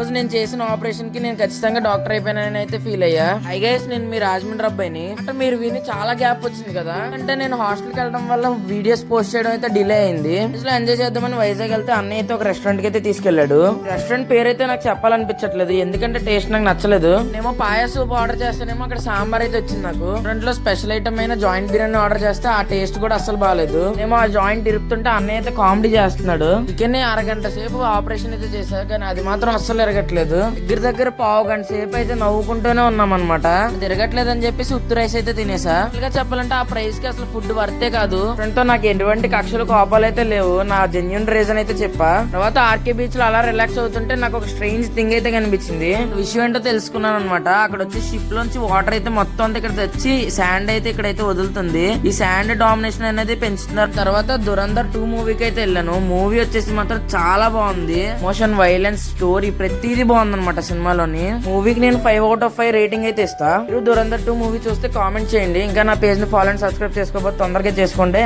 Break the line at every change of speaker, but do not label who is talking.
రోజు నేను చేసిన ఆపరేషన్ కి నేను ఖచ్చితంగా డాక్టర్ అయిపోయానని అయితే ఫీల్ అయ్యా. హై గైస్, నేను మీ రాజమండ్రి అబ్బాయిని. అంటే మీరు విని చాలా గ్యాప్ వచ్చింది కదా, అంటే నేను హాస్టల్ కి వెళ్ళడం వల్ల వీడియోస్ పోస్ట్ చేయడం అయితే డిలే అయింది. ఎంజాయ్ చేద్దామని వైజాగ్ వెళ్తే అన్నయ్య అయితే ఒక రెస్టారెంట్ కి అయితే తీసుకెళ్లాడు. రెస్టారెంట్ పేరు అయితే నాకు చెప్పాలనిపించట్లేదు, ఎందుకంటే టేస్ట్ నాకు నచ్చలేదు. నేను పాయా సూప్ ఆర్డర్ చేస్తేనేమో అక్కడ సాంబార్ అయితే వచ్చింది. నాకు రెంట్లో స్పెషల్ ఐటమ్ అయిన జాయింట్ బిర్యానీ ఆర్డర్ చేస్తే ఆ టేస్ట్ కూడా అసలు బాగాలేదు. మేము ఆ జాయింట్ ఇరుపుతుంటే అన్నయ్య అయితే కామెడీ చేస్తున్నాడు. చికెన్ అరగంట సేపు ఆపరేషన్ అయితే చేశారు, కానీ అది మాత్రం అస్సలు ఎరగట్లేదు. దగ్గర పావు గంట సేపు అయితే నవ్వుకుంటూనే ఉన్నాం అనమాట. తిరగట్లేదు అని చెప్పేసి ఉత్తు రైస్ అయితే తినేసా. ఇంకా చెప్పాలంటే ఆ ప్రైస్ కి అసలు ఫుడ్ వర్తే కాదు. ఫ్రెండ్ తో నాకు ఎటువంటి కక్షలు కోపాలు అయితే లేవు, నా జెన్యున్ రీజన్ అయితే చెప్పా. తర్వాత ఆర్కే బీచ్ లో అలా రిలాక్స్ అవుతుంటే నాకు ఒక స్ట్రేంజ్ థింగ్ అయితే కనిపించింది. విషయం ఏంటో తెలుసుకున్నాను అనమాట. అక్కడ వచ్చి షిప్ లోంచి వాటర్ అయితే మొత్తం అంతా ఇక్కడ తెచ్చి శాండ్ అయితే ఇక్కడైతే వదులుతుంది. ఈ శాండ్ డామినేషన్ అనేది పెంచుతున్నారు. తర్వాత దురంధర్ 2 మూవీకి అయితే వెళ్ళాను. మూవీ వచ్చేసి మాత్రం చాలా బాగుంది. మోషన్, వైలెన్స్, స్టోరీ ప్రతిదీ బాగుంది అనమాట సినిమాలోని. మూవీకి నేను 5 out of 5 రేటింగ్ అయితే ఇస్తా. మీరు దురంధర్ 2 మూవీ చూస్తే కామెంట్ చేయండి. ఇంకా నా పేజ్ ని ఫాలో అండ్ సబ్స్క్రైబ్ చేసుకోకపోతే తొందరగా చేసుకోండి.